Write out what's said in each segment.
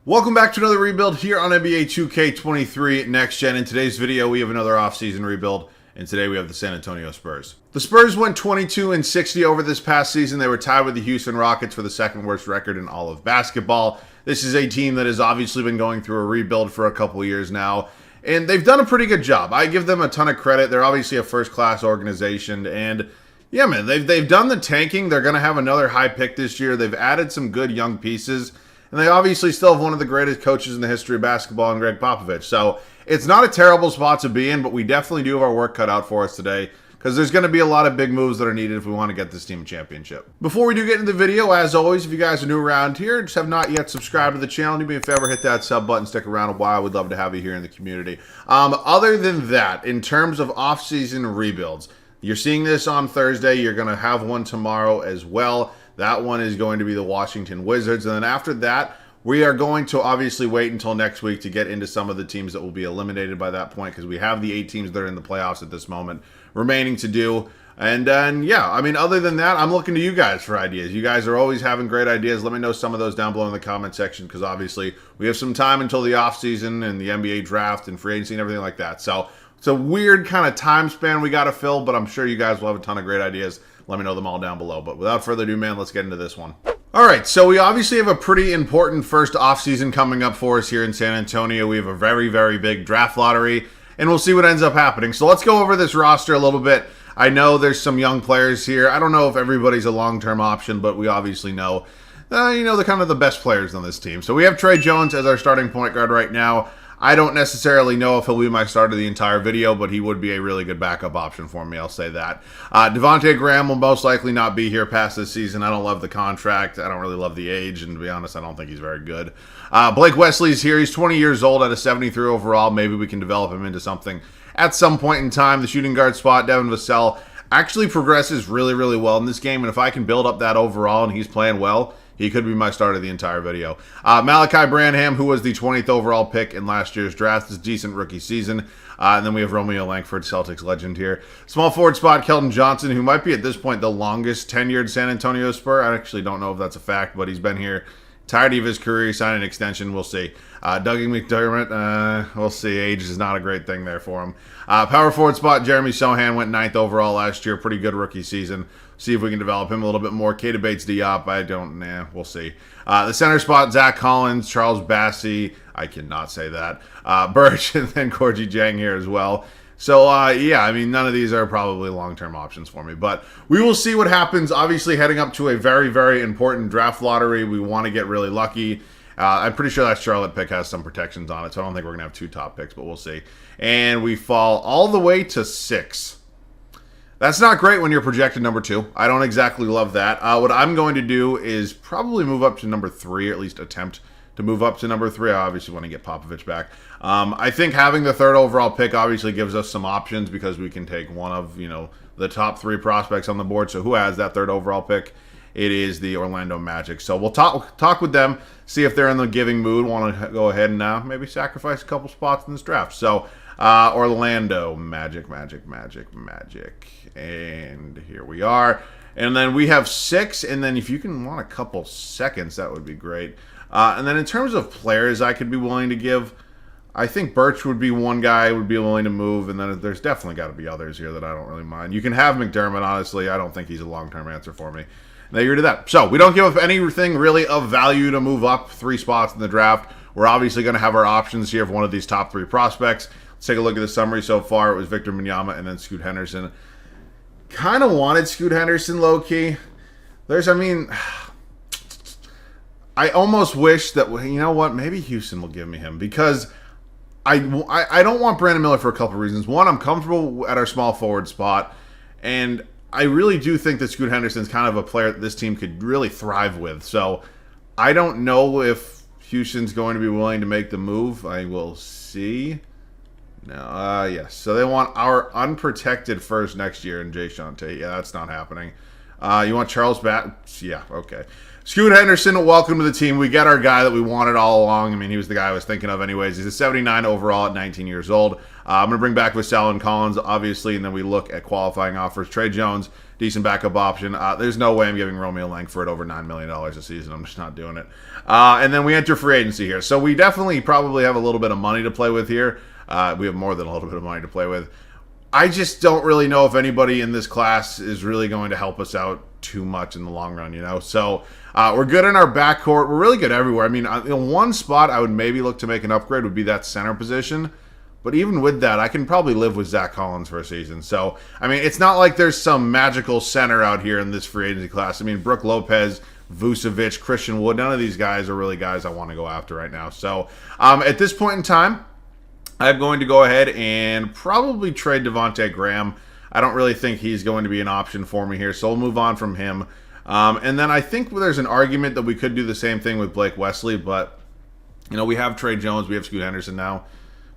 Welcome back to another rebuild here on NBA 2K23 Next Gen. In today's video, we have another offseason rebuild, and today we have the San Antonio Spurs. The Spurs went 22-60 over this past season. They were tied with the Houston Rockets for the second worst record in all of basketball. This is a team that has obviously been going through a rebuild for a couple of years now, and they've done a pretty good job. I give them a ton of credit. They're obviously a first-class organization, and yeah, man, they've done the tanking. They're going to have another high pick this year. They've added some good young pieces. And they obviously still have one of the greatest coaches in the history of basketball in Greg Popovich. So it's not a terrible spot to be in, but we definitely do have our work cut out for us today because there's going to be a lot of big moves that are needed if we want to get this team a championship. Before we do get into the video, as always, if you guys are new around here, just have not yet subscribed to the channel, do me a favor, hit that sub button, stick around a while. We'd love to have you here in the community. Other than that, in terms of off-season rebuilds, you're seeing this on Thursday. You're going to have one tomorrow as well. That one is going to be the Washington Wizards. And then after that, we are going to obviously wait until next week to get into some of the teams that will be eliminated by that point because we have the 8 teams that are in the playoffs at this moment remaining to do. And then, yeah, I mean, other than that, I'm looking to you guys for ideas. You guys are always having great ideas. Let me know some of those down below in the comment section because obviously we have some time until the offseason and the NBA draft and free agency and everything like that. So it's a weird kind of time span we got to fill, but I'm sure you guys will have a ton of great ideas. Let me know them all down below. But without further ado, man, let's get into this one. All right, so we obviously have a pretty important first offseason coming up for us here in San Antonio. We have a very, very big draft lottery, and we'll see what ends up happening. So let's go over this roster a little bit. I know there's some young players here. I don't know if everybody's a long-term option, but we obviously know, they're kind of the best players on this team. So we have Trey Jones as our starting point guard right now. I don't necessarily know if he'll be my starter the entire video, but he would be a really good backup option for me, I'll say that. Devontae Graham will most likely not be here past this season. I don't love the contract. I don't really love the age, and to be honest, I don't think he's very good. Blake Wesley's here. He's 20 years old at a 73 overall. Maybe we can develop him into something at some point in time. The shooting guard spot, Devin Vassell, actually progresses really, really well in this game, and if I can build up that overall and he's playing well, he could be my starter the entire video. Malachi Branham, who was the 20th overall pick in last year's draft, is a decent rookie season. And then we have Romeo Langford, Celtics legend here. Small forward spot, Keldon Johnson, who might be at this point the longest tenured San Antonio Spur. I actually don't know if that's a fact, but he's been here entirety of his career. He signed an extension. We'll see. Dougie McDermott, we'll see. Age is not a great thing there for him. Power forward spot, Jeremy Sohan went 9th overall last year. Pretty good rookie season. See if we can develop him a little bit more. Keita Bates-Diop, we'll see. The center spot, Zach Collins, Charles Bassey, I cannot say that. Birch, and then Corji Jang here as well. So, yeah, I mean, none of these are probably long-term options for me. But we will see what happens. Obviously, heading up to a very, very important draft lottery. We want to get really lucky. I'm pretty sure that Charlotte pick has some protections on it, so I don't think we're going to have 2 top picks, but we'll see. And we fall all the way to 6. That's not great when you're projected number 2. I don't exactly love that. What I'm going to do is probably move up to number 3, or at least attempt to move up to number 3. I obviously want to get Popovich back. I think having the 3rd overall pick obviously gives us some options because we can take one of, the top 3 prospects on the board. So who has that 3rd overall pick? It is the Orlando Magic. So we'll talk with them, see if they're in the giving mood, want to go ahead and maybe sacrifice a couple spots in this draft. So Orlando Magic. And here we are. And then we have 6. And then if you can want a couple seconds, that would be great. And then in terms of players I could be willing to give, I think Birch would be one guy I would be willing to move. And then there's definitely got to be others here that I don't really mind. You can have McDermott, honestly. I don't think he's a long-term answer for me. Now you're to that. So we don't give up anything really of value to move up 3 spots in the draft. We're obviously going to have our options here of one of these top 3 prospects. Let's take a look at the summary so far. It was Victor Wembanyama and then Scoot Henderson. Kind of wanted Scoot Henderson low-key. I almost wish that, maybe Houston will give me him because I don't want Brandon Miller for a couple reasons. One, I'm comfortable at our small forward spot, and I really do think that Scoot Henderson's kind of a player that this team could really thrive with. So I don't know if Houston's going to be willing to make the move. I will see. No, yes. So they want our unprotected first next year in Jay Tate. Yeah, that's not happening. You want Charles Bat? Yeah, okay. Scoot Henderson, welcome to the team. We got our guy that we wanted all along. I mean, he was the guy I was thinking of anyways. He's a 79 overall at 19 years old. I'm going to bring back Vassell and Collins, obviously, and then we look at qualifying offers. Trey Jones, decent backup option. There's no way I'm giving Romeo Langford over $9 million a season. I'm just not doing it. And then we enter free agency here. So we definitely probably have a little bit of money to play with here. We have more than a little bit of money to play with. I just don't really know if anybody in this class is really going to help us out too much in the long run, you know? So we're good in our backcourt. We're really good everywhere. I mean, in one spot I would maybe look to make an upgrade would be that center position. But even with that, I can probably live with Zach Collins for a season. So, I mean, it's not like there's some magical center out here in this free agency class. I mean, Brook Lopez, Vucevic, Christian Wood, none of these guys are really guys I want to go after right now. So, at this point in time, I'm going to go ahead and probably trade Devontae Graham. I don't really think he's going to be an option for me here, so we'll move on from him. And then I think there's an argument that we could do the same thing with Blake Wesley, but, you know, we have Trey Jones, we have Scoot Henderson now.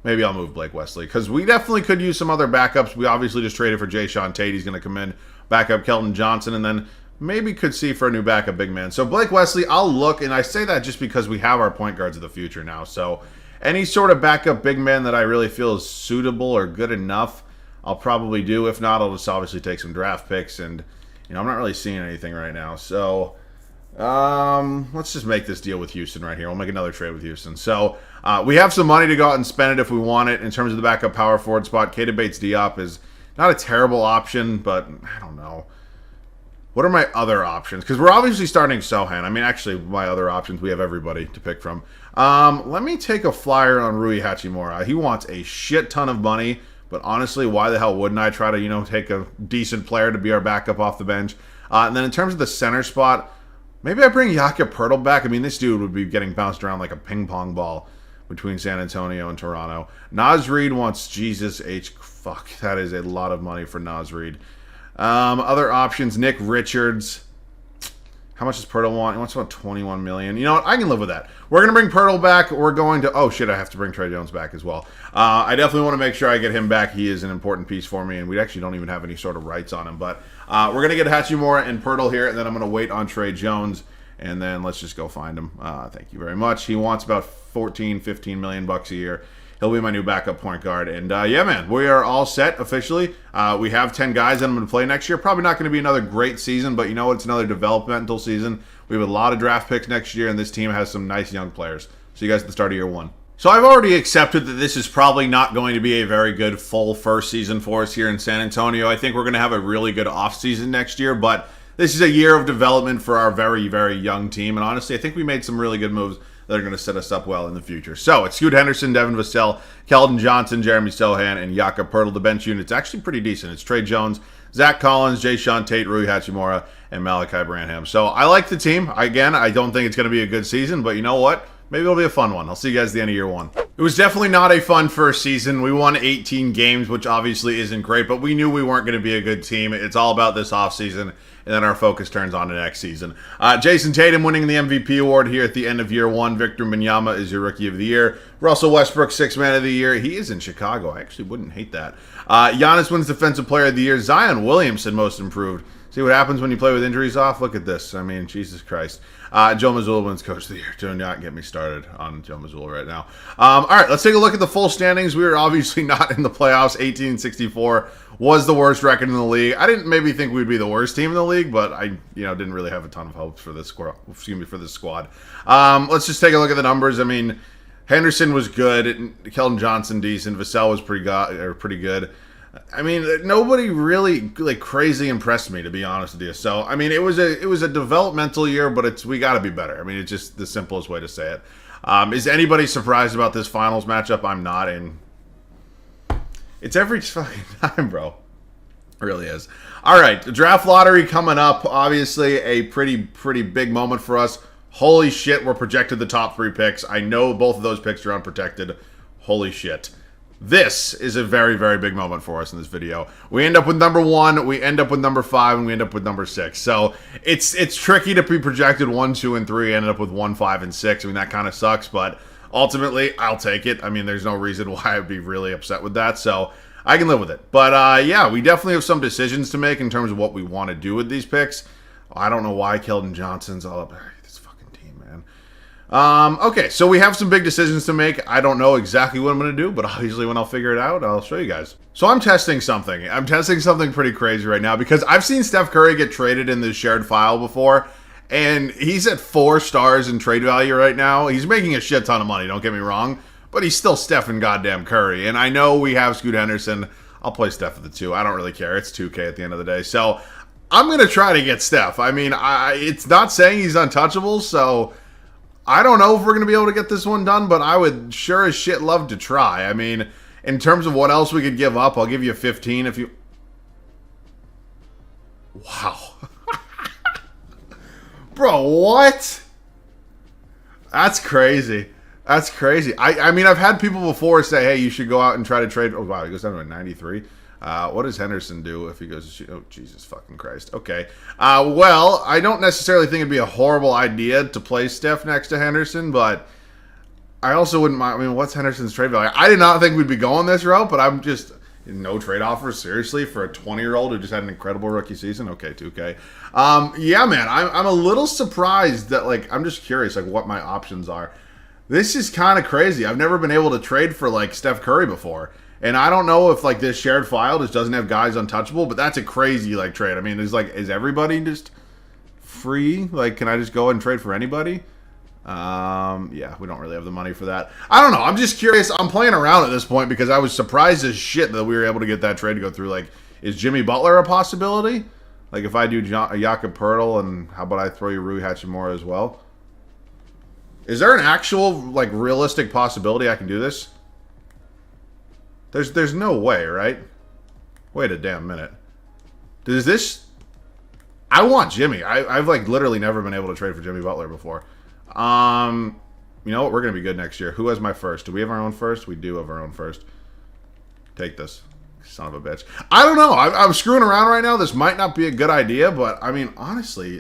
Maybe I'll move Blake Wesley, because we definitely could use some other backups. We obviously just traded for Jayshawn Tate. He's going to come in, back up Kelton Johnson, and then maybe could see for a new backup big man. So Blake Wesley, I'll look, and I say that just because we have our point guards of the future now. So any sort of backup big man that I really feel is suitable or good enough, I'll probably do. If not, I'll just obviously take some draft picks, and you know, I'm not really seeing anything right now. So let's just make this deal with Houston right here. We'll make another trade with Houston. So we have some money to go out and spend it if we want it. In terms of the backup power forward spot, Keita Bates-Diop is not a terrible option, but I don't know. What are my other options? Because we're obviously starting Sohan. I mean, actually, my other options, we have everybody to pick from. Let me take a flyer on Rui Hachimura. He wants a shit ton of money, but honestly, why the hell wouldn't I try to, you know, take a decent player to be our backup off the bench? And then in terms of the center spot, maybe I bring Jakob Poeltl back. I mean, this dude would be getting bounced around like a ping pong ball between San Antonio and Toronto. Naz Reid wants Jesus H. Fuck, that is a lot of money for Naz Reid. Other options, Nick Richards. How much does Poeltl want? He wants about $21 million. You know what? I can live with that. We're going to bring Poeltl back. We're going to... Oh, shit, I have to bring Trey Jones back as well. I definitely want to make sure I get him back. He is an important piece for me, and we actually don't even have any sort of rights on him. But we're going to get Hachimura and Poeltl here, and then I'm going to wait on Trey Jones, and then let's just go find him. Thank you very much. He wants about $14-15 million bucks a year. He'll be my new backup point guard. And, yeah, man, we are all set officially. We have 10 guys that I'm going to play next year. Probably not going to be another great season, but you know what? It's another developmental season. We have a lot of draft picks next year, and this team has some nice young players. See you guys at the start of year one. So I've already accepted that this is probably not going to be a very good full first season for us here in San Antonio. I think we're going to have a really good offseason next year, but this is a year of development for our very, very young team. And honestly, I think we made some really good moves that are going to set us up well in the future. So it's Scoot Henderson, Devin Vassell, Keldon Johnson, Jeremy Sohan, and Jakob Poeltl. The bench unit's actually pretty decent. It's Trey Jones, Zach Collins, Jayshawn Tate, Rui Hachimura, and Malachi Branham. So I like the team. Again, I don't think it's going to be a good season, but you know what? Maybe it'll be a fun one. I'll see you guys at the end of year one. It was definitely not a fun first season. We won 18 games, which obviously isn't great, but we knew we weren't going to be a good team. It's all about this offseason, and then our focus turns on to next season. Jason Tatum winning the MVP award here at the end of year one. Victor Wembanyama is your Rookie of the Year. Russell Westbrook, Sixth Man of the Year. He is in Chicago. I actually wouldn't hate that. Giannis wins Defensive Player of the Year. Zion Williamson, Most Improved. See what happens when you play with injuries off? Look at this. I mean, Jesus Christ. Joe Mazzulla wins Coach of the Year. Do not get me started on Joe Mazzulla right now. All right, let's take a look at the full standings. We were obviously not in the playoffs. 18-64 was the worst record in the league. I didn't maybe think we'd be the worst team in the league, but I didn't really have a ton of hopes for this squad. Let's just take a look at the numbers. I mean, Henderson was good. Keldon Johnson decent. Vassell was pretty good. I mean, nobody really crazy impressed me, to be honest with you. So, I mean, it was a developmental year, but we got to be better. I mean, it's just the simplest way to say it. Is anybody surprised about this finals matchup? I'm not. And it's every fucking time, bro. It really is. All right, the draft lottery coming up. Obviously, a pretty big moment for us. Holy shit, we're projected the top 3 picks. I know both of those picks are unprotected. Holy shit. This is a very, very big moment for us in this video. We end up with number 1, we end up with number 5, and we end up with number 6. So it's tricky to be projected 1, 2, and 3. Ended up with 1, 5, and 6. I mean, that kind of sucks, but ultimately, I'll take it. I mean, there's no reason why I'd be really upset with that, so I can live with it. But yeah, we definitely have some decisions to make in terms of what we want to do with these picks. I don't know why Keldon Johnson's all up. Okay, so we have some big decisions to make. I don't know exactly what I'm going to do, but obviously when I'll figure it out, I'll show you guys. So I'm testing something. I'm testing something pretty crazy right now because I've seen Steph Curry get traded in this shared file before, and he's at 4 stars in trade value right now. He's making a shit ton of money, don't get me wrong, but he's still Steph and goddamn Curry. And I know we have Scoot Henderson. I'll play Steph at the 2. I don't really care. It's 2K at the end of the day. So I'm going to try to get Steph. I mean, it's not saying he's untouchable, so I don't know if we're going to be able to get this one done, but I would sure as shit love to try. I mean, in terms of what else we could give up, I'll give you 15 if you... Wow. Bro, what? That's crazy. That's crazy. I mean, I've had people before say, hey, you should go out and try to trade... Oh, wow, he goes down to a 93. What does Henderson do if he goes to shoot? Oh, Jesus fucking Christ. Okay. Well, I don't necessarily think it'd be a horrible idea to play Steph next to Henderson, but I also wouldn't mind. I mean, what's Henderson's trade value? I did not think we'd be going this route, but I'm just... No trade offers, seriously, for a 20-year-old who just had an incredible rookie season? Okay, 2K. Yeah, man, I'm a little surprised that, like, I'm just curious, like, what my options are. This is kind of crazy. I've never been able to trade for, like, Steph Curry before. And I don't know if, like, this shared file just doesn't have guys untouchable, but that's a crazy, like, trade. I mean, is everybody just free? Like, can I just go and trade for anybody? Yeah, we don't really have the money for that. I don't know. I'm just curious. I'm playing around at this point because I was surprised as shit that we were able to get that trade to go through. Like, is Jimmy Butler a possibility? Like, if I do Jakob Poeltl, and how about I throw you Rui Hachimura as well? Is there an actual, like, realistic possibility I can do this? There's no way, right? Wait a damn minute. Does this... I want Jimmy. I've, like, literally never been able to trade for Jimmy Butler before. You know what? We're going to be good next year. Who has my first? Do we have our own first? We do have our own first. Take this. Son of a bitch. I don't know. I'm screwing around right now. This might not be a good idea, but, I mean, honestly,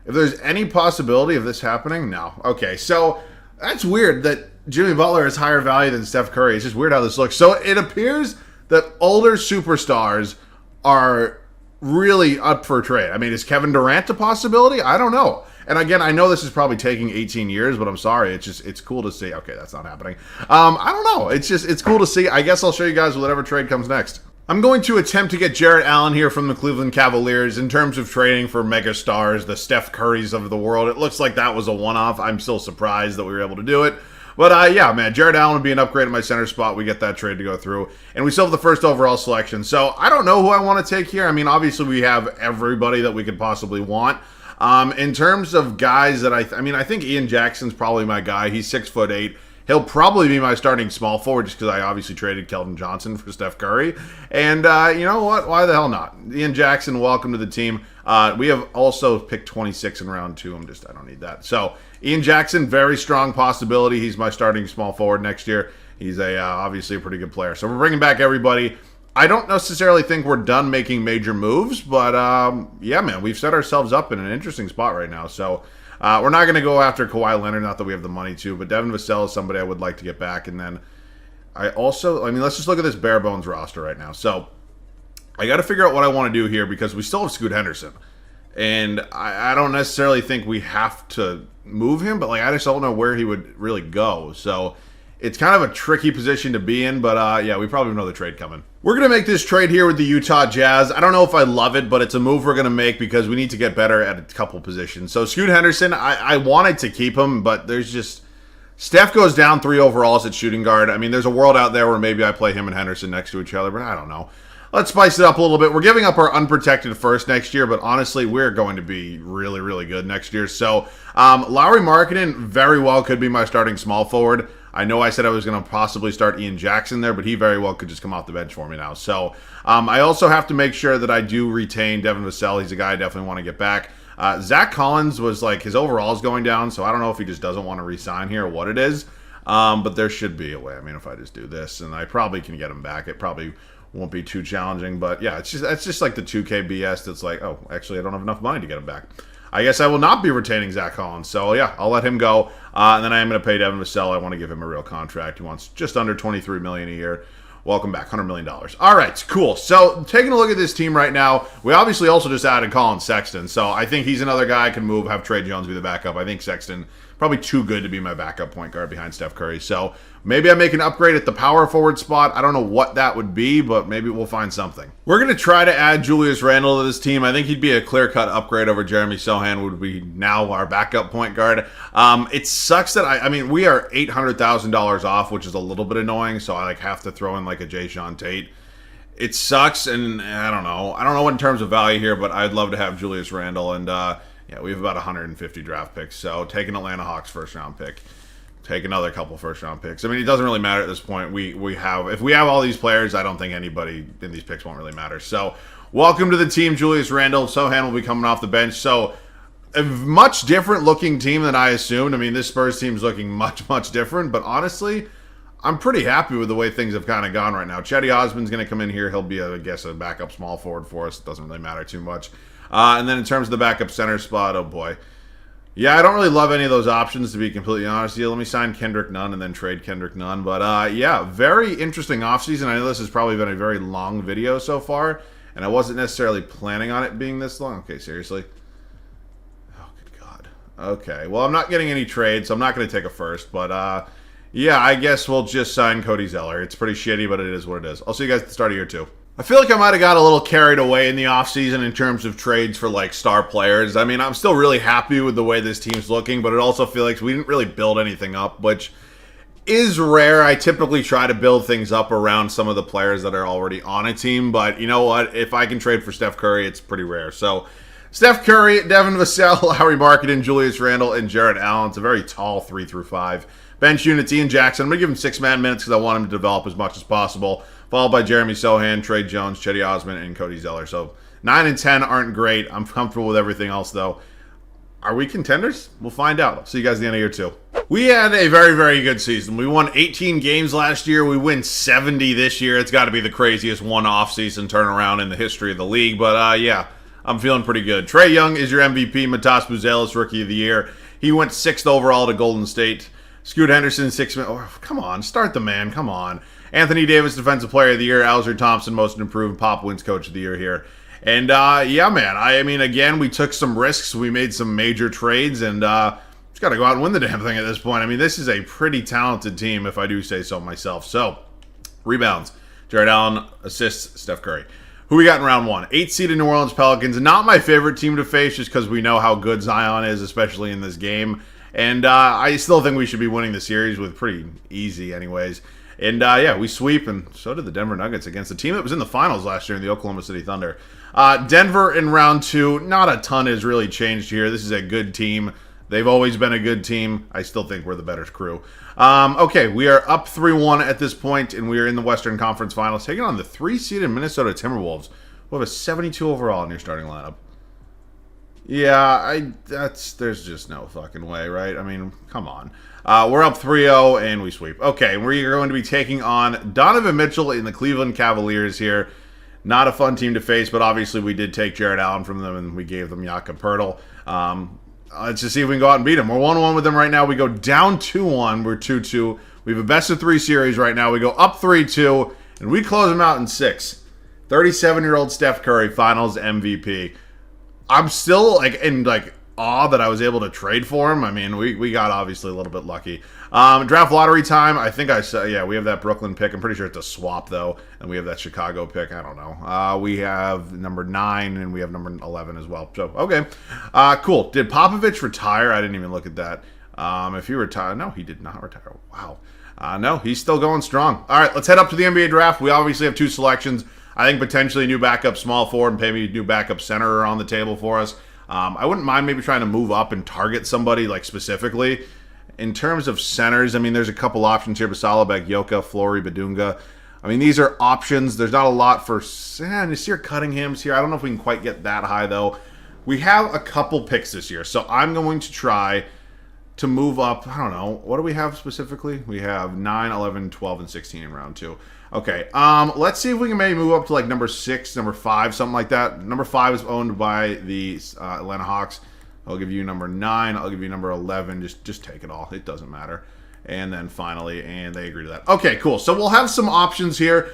if there's any possibility of this happening, no. Okay, so that's weird that Jimmy Butler is higher value than Steph Curry. It's just weird how this looks. So it appears that older superstars are really up for trade. I mean, is Kevin Durant a possibility? I don't know. And again, I know this is probably taking 18 years, but I'm sorry. It's cool to see. Okay, that's not happening. I don't know. It's cool to see. I guess I'll show you guys whatever trade comes next. I'm going to attempt to get Jarrett Allen here from the Cleveland Cavaliers in terms of trading for mega stars, the Steph Currys of the world. It looks like that was a one-off. I'm still surprised that we were able to do it. But yeah, man, Jarrett Allen would be an upgrade at my center spot. We get that trade to go through. And we still have the first overall selection. So I don't know who I want to take here. I mean, obviously we have everybody that we could possibly want. In terms of guys that I think Ian Jackson's probably my guy. He's 6'8". He'll probably be my starting small forward just because I obviously traded Keldon Johnson for Steph Curry. And you know what? Why the hell not? Ian Jackson, welcome to the team. We have also picked 26 in round 2. I don't need that. So Ian Jackson, very strong possibility. He's my starting small forward next year. He's obviously a pretty good player. So we're bringing back everybody. I don't necessarily think we're done making major moves, but yeah, man, we've set ourselves up in an interesting spot right now. So we're not going to go after Kawhi Leonard, not that we have the money to, but Devin Vassell is somebody I would like to get back. And then let's just look at this bare bones roster right now. So I got to figure out what I want to do here because we still have Scoot Henderson. And I don't necessarily think we have to move him, but like I just don't know where he would really go. So it's kind of a tricky position to be in, but yeah, we probably have another trade coming. We're going to make this trade here with the Utah Jazz. I don't know if I love it, but it's a move we're going to make because we need to get better at a couple positions. So Scoot Henderson, I wanted to keep him, but there's just... Steph goes down 3 overalls at shooting guard. I mean, there's a world out there where maybe I play him and Henderson next to each other, but I don't know. Let's spice it up a little bit. We're giving up our unprotected first next year, but honestly, we're going to be really, really good next year. So Lauri Markkanen very well could be my starting small forward. I know I said I was going to possibly start Ian Jackson there, but he very well could just come off the bench for me now. So I also have to make sure that I do retain Devin Vassell. He's a guy I definitely want to get back. Zach Collins was like, his overalls going down, so I don't know if he just doesn't want to re-sign here or what it is. But there should be a way. I mean, if I just do this, and I probably can get him back. It probably won't be too challenging, but yeah, it's just like the 2K BS that's like, oh, actually, I don't have enough money to get him back. I guess I will not be retaining Zach Collins. So, yeah, I'll let him go. And then I am going to pay Devin Vassell. I want to give him a real contract. He wants just under $23 million a year. Welcome back, $100 million. All right, cool. So, taking a look at this team right now, we obviously also just added Colin Sexton. So, I think he's another guy I can move, have Trey Jones be the backup. I think Sexton probably too good to be my backup point guard behind Steph Curry. So maybe I make an upgrade at the power forward spot. I don't know what that would be, but maybe we'll find something. We're going to try to add Julius Randle to this team. I think he'd be a clear-cut upgrade over Jeremy Sohan, would be now our backup point guard. It sucks that I mean, we are $800,000 off, which is a little bit annoying, so I have to throw in a Jay Sean Tate. It sucks, and I don't know. I don't know what in terms of value here, but I'd love to have Julius Randle, and yeah, we have about 150 draft picks, so take an Atlanta Hawks first-round pick. Take another couple first-round picks. I mean, it doesn't really matter at this point. If we have all these players, I don't think anybody in these picks won't really matter. So, welcome to the team, Julius Randle. Sohan will be coming off the bench. So, a much different-looking team than I assumed. I mean, this Spurs team's looking much, much different, but honestly, I'm pretty happy with the way things have kind of gone right now. Chetty Osman's going to come in here. He'll be, I guess, a backup small forward for us. It doesn't really matter too much. And then in terms of the backup center spot, oh boy. Yeah, I don't really love any of those options, to be completely honest with you. Let me sign Kendrick Nunn and then trade Kendrick Nunn. But yeah, very interesting offseason. I know this has probably been a very long video so far, and I wasn't necessarily planning on it being this long. Okay, seriously? Oh, good God. Okay, well, I'm not getting any trades, so I'm not going to take a first. But yeah, I guess we'll just sign Cody Zeller. It's pretty shitty, but it is what it is. I'll see you guys at the start of year 2. I feel like I might have got a little carried away in the offseason in terms of trades for, star players. I mean, I'm still really happy with the way this team's looking, but it also feels like we didn't really build anything up, which is rare. I typically try to build things up around some of the players that are already on a team, but you know what? If I can trade for Steph Curry, it's pretty rare. So, Steph Curry, Devin Vassell, Larry Marketing, Julius Randle, and Jarrett Allen. It's a very tall 3 through 5. Bench unit, Ian Jackson. I'm going to give him 6-man minutes because I want him to develop as much as possible. Followed by Jeremy Sohan, Trey Jones, Chetty Osman, and Cody Zeller. So 9 and 10 aren't great. I'm comfortable with everything else, though. Are we contenders? We'll find out. I'll see you guys at the end of year 2. We had a very, very good season. We won 18 games last year. We win 70 this year. It's got to be the craziest one-off-season turnaround in the history of the league. But yeah, I'm feeling pretty good. Trae Young is your MVP. Matas Buzelis, Rookie of the Year. He went 6th overall to Golden State. Scoot Henderson, 6th. Oh, come on, start the man. Come on. Anthony Davis, Defensive Player of the Year. Alger Thompson, Most Improved. Pop wins Coach of the Year here. And yeah, man. I mean, again, we took some risks. We made some major trades, and just got to go out and win the damn thing at this point. I mean, this is a pretty talented team, if I do say so myself. So, rebounds. Jarrett Allen, assists, Steph Curry. Who we got in round 1? 8th seeded New Orleans Pelicans. Not my favorite team to face, just because we know how good Zion is, especially in this game. And I still think we should be winning the series with pretty easy anyways. And yeah, we sweep, and so did the Denver Nuggets against the team that was in the finals last year in the Oklahoma City Thunder. Denver in round 2, not a ton has really changed here. This is a good team. They've always been a good team. I still think we're the better crew. Okay, we are up 3-1 at this point, and we are in the Western Conference Finals, taking on the 3-seeded Minnesota Timberwolves, who have a 72 overall in your starting lineup. Yeah, there's just no fucking way, right? I mean, come on. We're up 3-0, and we sweep. Okay, we're going to be taking on Donovan Mitchell in the Cleveland Cavaliers here. Not a fun team to face, but obviously we did take Jarrett Allen from them, and we gave them Jakob Poeltl. Let's just see if we can go out and beat them. We're 1-1 with them right now. We go down 2-1. We're 2-2. We have a best-of-3 series right now. We go up 3-2, and we close them out in 6. 37-year-old Steph Curry, Finals MVP. I'm still in awe that I was able to trade for him. I mean, we got obviously a little bit lucky. Draft lottery time. I think I said, yeah, we have that Brooklyn pick. I'm pretty sure it's a swap though, and we have that Chicago pick. I don't know. We have number 9 and we have number 11 as well. So okay, cool. Did Popovich retire? I didn't even look at that. If he retired, no, he did not retire. Wow. No, he's still going strong. All right, let's head up to the NBA draft. We obviously have 2 selections. I think potentially a new backup small forward and maybe a new backup center are on the table for us. I wouldn't mind maybe trying to move up and target somebody specifically. In terms of centers, I mean, there's a couple options here. Basalabek, Yoka, Flory, Badunga. I mean, these are options. There's not a lot for Nasir Cunningham's here. I don't know if we can quite get that high, though. We have a couple picks this year, so I'm going to try to move up. I don't know. What do we have specifically? We have 9, 11, 12, and 16 in round 2. Okay, let's see if we can maybe move up to number 6, number 5, something like that. Number 5 is owned by the Atlanta Hawks. I'll give you number 9. I'll give you number 11. Just take it all. It doesn't matter. And then finally, and they agree to that. Okay, cool. So we'll have some options here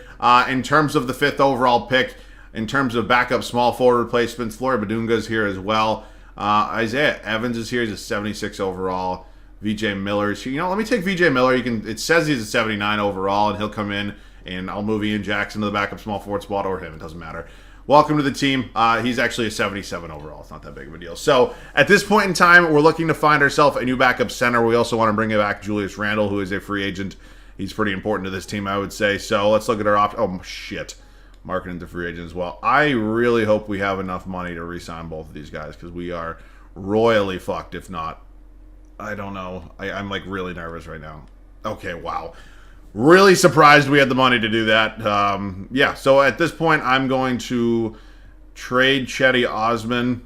in terms of the 5th overall pick. In terms of backup small forward replacements, Flory Badunga is here as well. Isaiah Evans is here. He's a 76 overall. VJ Miller. You know, let me take VJ Miller. It says he's a 79 overall, and he'll come in, and I'll move Ian Jackson to the backup small forward spot, or him. It doesn't matter. Welcome to the team. He's actually a 77 overall. It's not that big of a deal. So at this point in time, we're looking to find ourselves a new backup center. We also want to bring back Julius Randle, who is a free agent. He's pretty important to this team, I would say. So let's look at our options. Oh, shit. Marketing to free agent as well. I really hope we have enough money to re-sign both of these guys, because we are royally fucked if not. I don't know. I'm like really nervous right now. Okay, wow. Really surprised we had the money to do that. Yeah, so at this point, I'm going to trade Chetty Osman.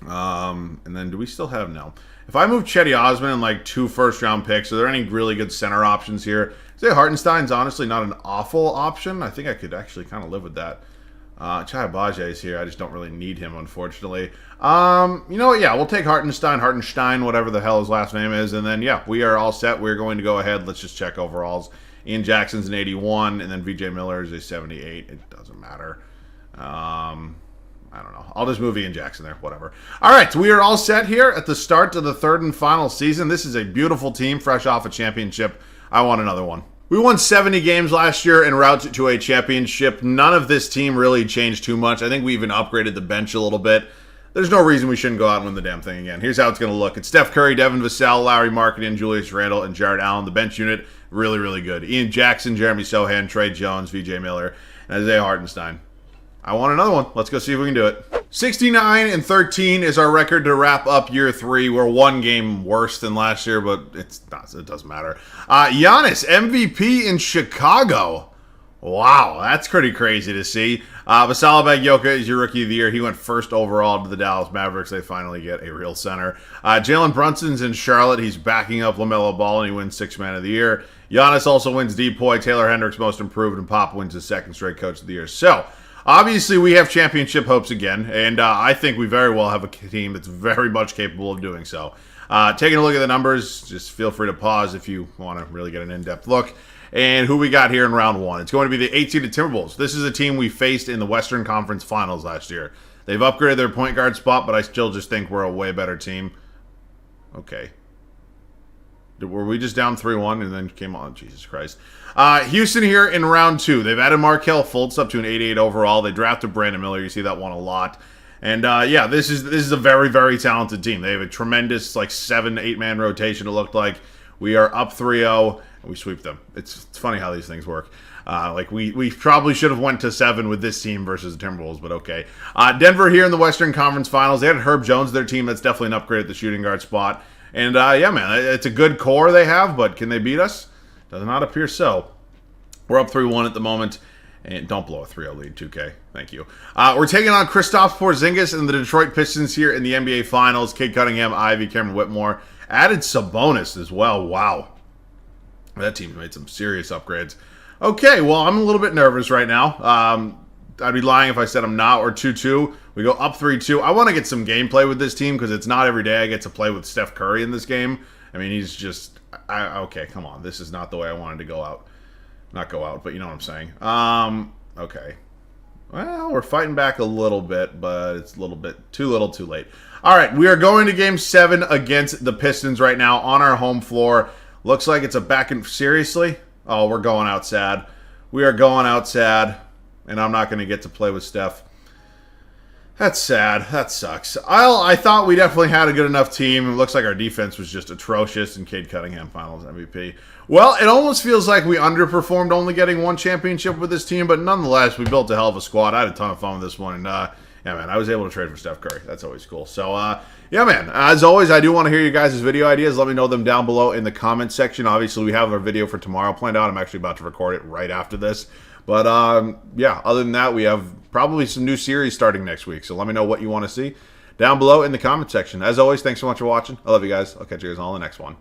And then do we still have no? If I move Chetty Osman and like 2 first-round picks, are there any really good center options here? Say Hartenstein's honestly not an awful option. I think I could actually kind of live with that. Chai Bajaj is here. I just don't really need him, unfortunately. You know what? Yeah, we'll take Hartenstein, whatever the hell his last name is. And then, yeah, we are all set. We're going to go ahead. Let's just check overalls. Ian Jackson's an 81, and then VJ Miller is a 78. It doesn't matter. I don't know. I'll just move Ian Jackson there. Whatever. All right, we are all set here at the start of the 3rd and final season. This is a beautiful team, fresh off a championship. I want another one. We won 70 games last year en route to a championship. None of this team really changed too much. I think we even upgraded the bench a little bit. There's no reason we shouldn't go out and win the damn thing again. Here's how it's going to look. It's Steph Curry, Devin Vassell, Larry Marketing, Julius Randle, and Jared Allen. The bench unit, really, really good. Ian Jackson, Jeremy Sohan, Trey Jones, VJ Miller, and Isaiah Hartenstein. I want another one. Let's go see if we can do it. 69-13 is our record to wrap up year 3. We're 1 game worse than last year, but it doesn't matter. Giannis, MVP in Chicago. Wow, that's pretty crazy to see. Vassell Bagyoka is your rookie of the year. He went 1st overall to the Dallas Mavericks. They finally get a real center. Jalen Brunson's in Charlotte. He's backing up LaMelo Ball, and he wins 6th man of the year. Giannis also wins Depoy. Taylor Hendricks most improved, and Pop wins his 2nd straight coach of the year. So, obviously, we have championship hopes again, and I think we very well have a team that's very much capable of doing so. Taking a look at the numbers, just feel free to pause if you want to really get an in-depth look. And who we got here in round 1. It's going to be the 8-seeded Timberwolves. This is a team we faced in the Western Conference Finals last year. They've upgraded their point guard spot, but I still just think we're a way better team. Okay. Were we just down 3-1 and then came on? Jesus Christ. Houston here in round 2. They've added Markelle Fultz up to an 88 overall. They drafted Brandon Miller. You see that one a lot. And, yeah, this is a very, very talented team. They have a tremendous, like, 7-8 man rotation, it looked like. We are up 3-0, and we sweep them. It's funny how these things work. Like, we probably should have went to 7 with this team versus the Timberwolves, but okay. Denver here in the Western Conference Finals. They had Herb Jones, their team. That's definitely an upgrade at the shooting guard spot. And, yeah, man, it's a good core they have, but can they beat us? Does not appear so. We're up 3-1 at the moment. And don't blow a 3-0 lead, 2K. Thank you. We're taking on Kristaps Porzingis and the Detroit Pistons here in the NBA Finals. Cade Cunningham, Ivy, Cameron Whitmore. Added Sabonis as well. Wow. That team's made some serious upgrades. Okay, well, I'm a little bit nervous right now. I'd be lying if I said I'm not. Or 2-2. We go up 3-2. I want to get some gameplay with this team because it's not every day I get to play with Steph Curry in this game. I mean, he's just... okay, come on. This is not the way I wanted to go out. Not go out, but you know what I'm saying. Okay. Well, we're fighting back a little bit, but it's a little bit too little too late. All right, we are going to Game 7 against the Pistons right now on our home floor. Looks like it's a back and... Seriously? Oh, we're going out sad. We are going out sad, and I'm not going to get to play with Steph. That's sad. That sucks. I thought we definitely had a good enough team. It looks like our defense was just atrocious, and Cade Cunningham Finals MVP. Well, it almost feels like we underperformed only getting 1 championship with this team, but nonetheless, we built a hell of a squad. I had a ton of fun with this one, and yeah, man, I was able to trade for Steph Curry. That's always cool. So, yeah, man, as always, I do want to hear you guys' video ideas. Let me know them down below in the comment section. Obviously, we have our video for tomorrow planned out. I'm actually about to record it right after this. But, yeah, other than that, we have probably some new series starting next week. So let me know what you want to see down below in the comment section. As always, thanks so much for watching. I love you guys. I'll catch you guys all in the next one.